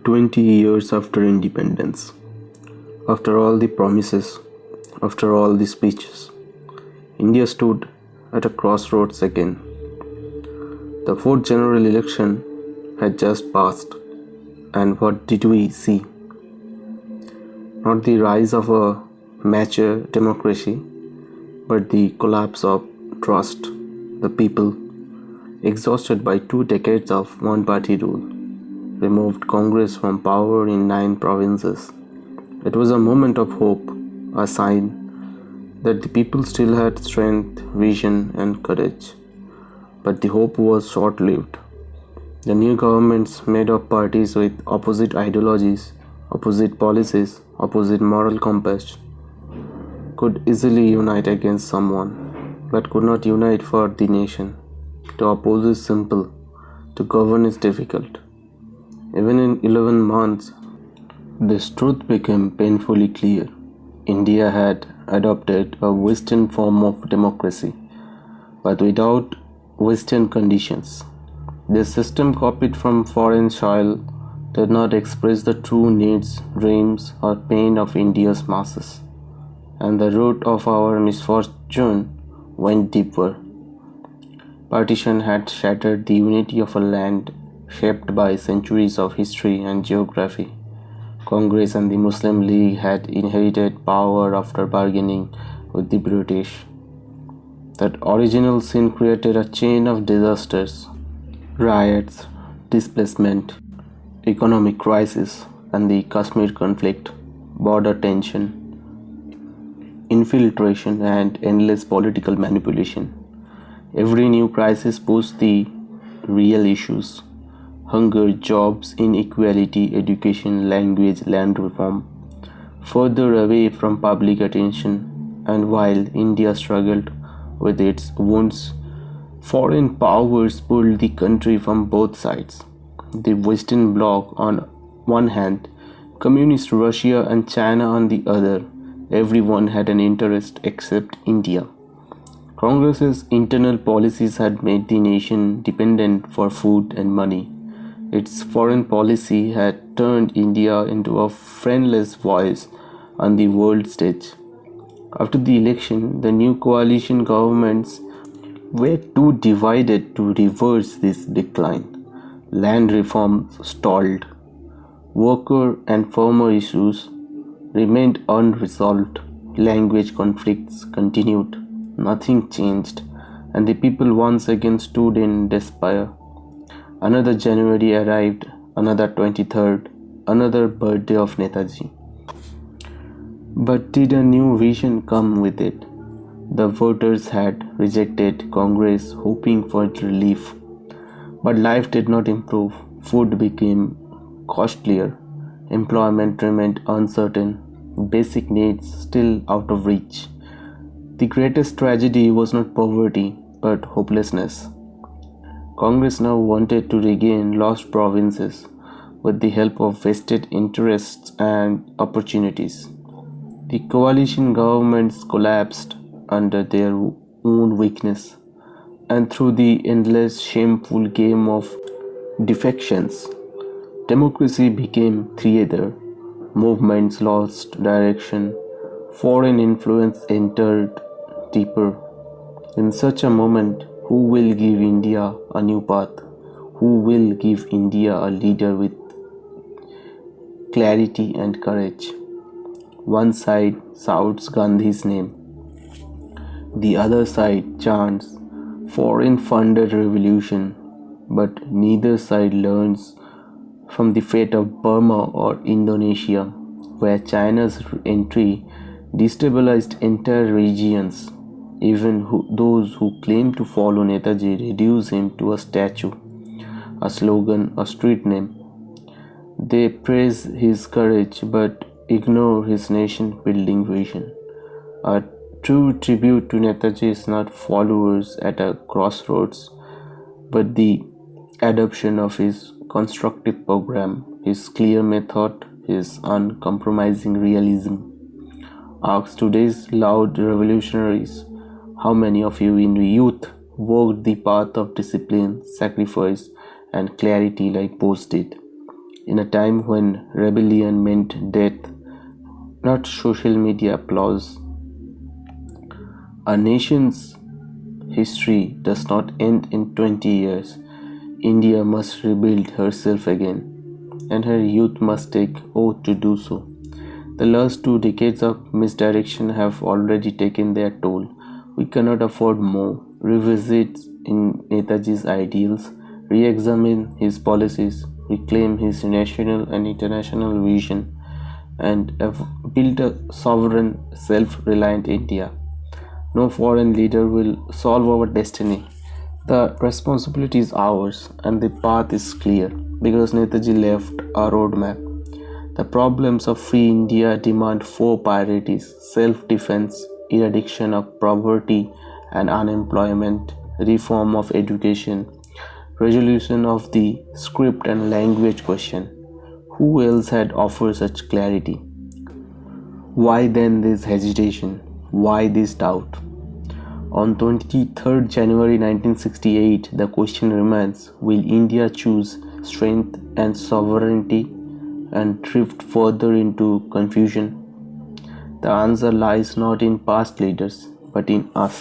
20 years after independence, after all the promises, after all the speeches, India stood at a crossroads again. The fourth general election had just passed, and what did we see? Not the rise of a mature democracy, but the collapse of trust. The people, exhausted by 2 decades of one-party rule, removed Congress from power in 9 provinces. It was a moment of hope, a sign that the people still had strength, vision, and courage. But the hope was short-lived. The new governments, made of parties with opposite ideologies, opposite policies, opposite moral compass, could easily unite against someone, but could not unite for the nation. To oppose is simple, to govern is difficult. Even in 11 months, this truth became painfully clear. India had adopted a Western form of democracy, but without Western conditions. This system, copied from foreign soil, did not express the true needs, dreams, or pain of India's masses. And the root of our misfortune went deeper. Partition had shattered the unity of a land shaped by centuries of history and geography. Congress and the Muslim League had inherited power after bargaining with the British. That original sin created a chain of disasters, riots, displacement, economic crisis, and the Kashmir conflict, border tension, infiltration, and endless political manipulation. Every new crisis pushed the real issues: hunger, jobs, inequality, education, language, land reform further away from public attention. And while India struggled with its wounds, foreign powers pulled the country from both sides. The Western Bloc on one hand, Communist Russia and China on the other. Everyone had an interest except India. Congress's internal policies had made the nation dependent for food and money. Its foreign policy had turned India into a friendless voice on the world stage. After the election, the new coalition governments were too divided to reverse this decline. Land reforms stalled. Worker and farmer issues remained unresolved. Language conflicts continued. Nothing changed, and the people once again stood in despair. Another January arrived, another 23rd, another birthday of Netaji. But did a new vision come with it? The voters had rejected Congress, hoping for relief. But life did not improve. Food became costlier. Employment remained uncertain. Basic needs still out of reach. The greatest tragedy was not poverty, but hopelessness. Congress now wanted to regain lost provinces with the help of vested interests and opportunities. The coalition governments collapsed under their own weakness, and through the endless shameful game of defections, democracy became theater. Movements lost direction. Foreign influence entered deeper. In such a moment, who will give India a new path? Who will give India a leader with clarity and courage? One side shouts Gandhi's name. The other side chants foreign-funded revolution. But neither side learns from the fate of Burma or Indonesia, where China's entry destabilized entire regions. Even those who claim to follow Netaji reduce him to a statue, a slogan, a street name. They praise his courage but ignore his nation-building vision. A true tribute to Netaji is not followers at a crossroads, but the adoption of his constructive program, his clear method, his uncompromising realism. Ask today's loud revolutionaries, how many of you in youth walked the path of discipline, sacrifice, and clarity like Bose did? in a time when rebellion meant death, not social media applause. A nation's history does not end in 20 years. India must rebuild herself again, and her youth must take oath to do so. The last 2 decades of misdirection have already taken their toll. We cannot afford more. Revisit in Netaji's ideals, re-examine his policies, reclaim his national and international vision, and build a sovereign, self-reliant India. No foreign leader will solve our destiny. The responsibility is ours, and the path is clear because Netaji left a roadmap. The problems of free India demand 4 priorities: self defense, eradication of poverty and unemployment, reform of education, resolution of the script and language question. Who else had offered such clarity? Why then this hesitation? Why this doubt? On 23rd January 1968, the question remains: will India choose strength and sovereignty and drift further into confusion? The answer lies not in past leaders, but in us.